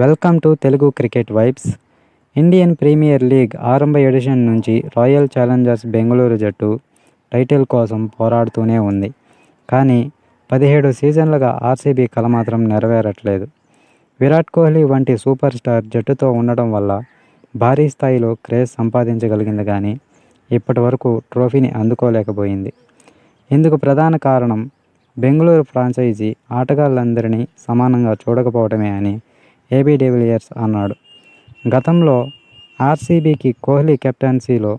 Welcome to Telugu cricket vibes. Indian Premier League ఆరంభ edition నుంచి Royal Challengers Bengaluru జట్టు title కోసం పోరాడుతూనే ఉంది. కానీ 17 సీజన్లుగా ఆర్సీబీ కల మాత్రం నెరవేరట్లేదు. విరాట్ కోహ్లీ వంటి సూపర్ స్టార్ జట్టుతో ఉండడం వల్ల భారీ స్థాయిలో క్రేజ్ సంపాదించగలిగింది కానీ ఇప్పటి వరకు ట్రోఫీని అందుకోలేకపోయింది. ఇందుకు ప్రధాన కారణం బెంగళూరు ఫ్రాంచైజీ ఆటగాళ్లందరినీ సమానంగా చూడకపోవడమే అని ఏబీ డివిలియర్స్ అన్నాడు. గతంలో ఆర్సీబీకి కోహ్లీ కెప్టెన్సీలో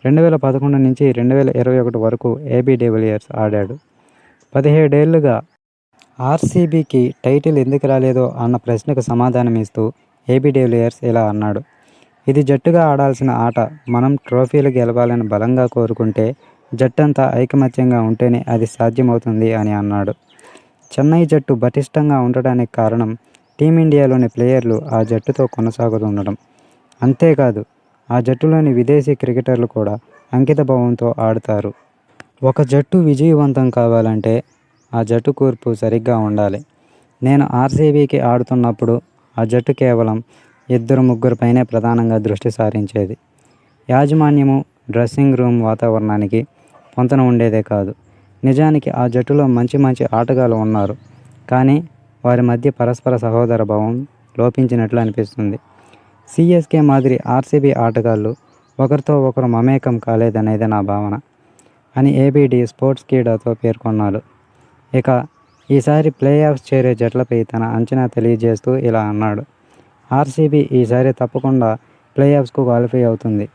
2011 నుంచి 2021 వరకు ఏబీ డివిలియర్స్ ఆడాడు. 17 ఏళ్లుగా ఆర్సీబీకి టైటిల్ ఎందుకు రాలేదో అన్న ప్రశ్నకు సమాధానమిస్తూ ఏబీ డివిలియర్స్ ఇలా అన్నాడు. ఇది జట్టుగా ఆడాల్సిన ఆట. మనం ట్రోఫీలు గెలవాలని బలంగా కోరుకుంటే, జట్టంతా ఐకమత్యంగా ఉంటేనే అది సాధ్యమవుతుంది అని అన్నాడు. చెన్నై జట్టు పటిష్టంగా ఉండడానికి కారణం టీమిండియాలోని ప్లేయర్లు ఆ జట్టుతో కొనసాగుతుండడం. అంతేకాదు, ఆ జట్టులోని విదేశీ క్రికెటర్లు కూడా అంకితభావంతో ఆడుతారు. ఒక జట్టు విజయవంతం కావాలంటే ఆ జట్టు కూర్పు సరిగ్గా ఉండాలి. నేను ఆర్సీబీకి ఆడుతున్నప్పుడు ఆ జట్టు కేవలం 2-3 పైనే ప్రధానంగా దృష్టి సారించేది. యాజమాన్యము, డ్రెస్సింగ్ రూమ్ వాతావరణానికి పొంతన ఉండేదే కాదు. నిజానికి ఆ జట్టులో మంచి ఆటగాళ్లు ఉన్నారు. కానీ వారి మధ్య పరస్పర సహోదర భావం లోపించినట్లు అనిపిస్తుంది. సిఎస్కే మాదిరి ఆర్సీబీ ఆటగాళ్లు ఒకరితో ఒకరు మమేకం కాలేదనేది నా భావన అని ఏబీడీ స్పోర్ట్స్ క్రీడాతో పేర్కొన్నాడు. ఇక ఈసారి ప్లే ఆఫ్స్ చేరే జట్లపై తన అంచనా తెలియజేస్తూ ఇలా అన్నాడు. ఆర్సీబీ ఈసారి తప్పకుండా ప్లే ఆఫ్స్కు క్వాలిఫై అవుతుంది.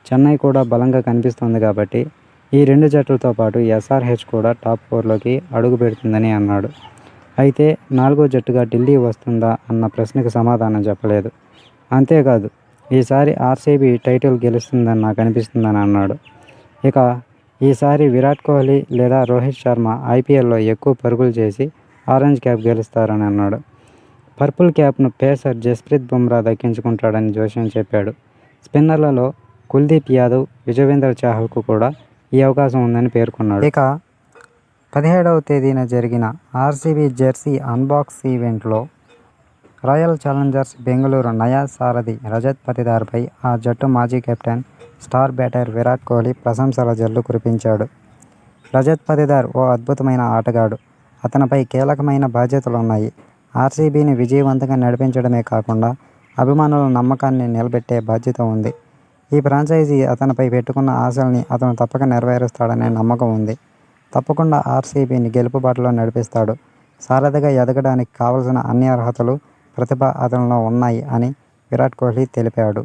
చెన్నై కూడా బలంగా కనిపిస్తుంది కాబట్టి ఈ 2 జట్లతో పాటు ఎస్ఆర్హెచ్ కూడా టాప్ 4లోకి అడుగు పెడుతుందని అన్నాడు. అయితే 4వ జట్టుగా ఢిల్లీ వస్తుందా అన్న ప్రశ్నకు సమాధానం చెప్పలేదు. అంతేకాదు, ఈసారి ఆర్సీబీ టైటిల్ గెలుస్తుందని నాకు అనిపిస్తుందని అన్నాడు. ఇక ఈసారి విరాట్ కోహ్లీ లేదా రోహిత్ శర్మ ఐపీఎల్లో ఎక్కువ పరుగులు చేసి ఆరెంజ్ క్యాప్ గెలుస్తారని అన్నాడు. పర్పుల్ క్యాప్ను పేసర్ జస్ప్రీత్ బుమ్రా దక్కించుకుంటాడని జోస్యం చెప్పాడు. స్పిన్నర్లలో కుల్దీప్ యాదవ్, యుజవేంద్ర చాహల్కు కూడా ఈ అవకాశం ఉందని పేర్కొన్నాడు. ఇక 17వ తేదీన జరిగిన ఆర్సీబీ జెర్సీ అన్బాక్స్ ఈవెంట్లో రాయల్ ఛాలెంజర్స్ బెంగళూరు నయా సారథి రజత్ పటిదార్పై ఆ జట్టు మాజీ captain, star batter Virat Kohli ప్రశంసల జల్లు కురిపించాడు. రజత్ పటిదార్ ఓ అద్భుతమైన ఆటగాడు. అతనిపై కీలకమైన బాధ్యతలున్నాయి. ఆర్సీబీని విజయవంతంగా నడిపించడమే కాకుండా అభిమానుల నమ్మకాన్ని నిలబెట్టే బాధ్యత ఉంది. ఈ ఫ్రాంచైజీ అతనిపై పెట్టుకున్న ఆశల్ని అతను తప్పక నెరవేరుస్తాడనే నమ్మకం ఉంది. తప్పకుండా ఆర్సీబీని గెలుపు బాటలో నడిపిస్తాడు. సారథిగా ఎదగడానికి కావలసిన అన్ని అర్హతలు, ప్రతిభ అతనిలో ఉన్నాయి అని విరాట్ కోహ్లీ తెలిపాడు.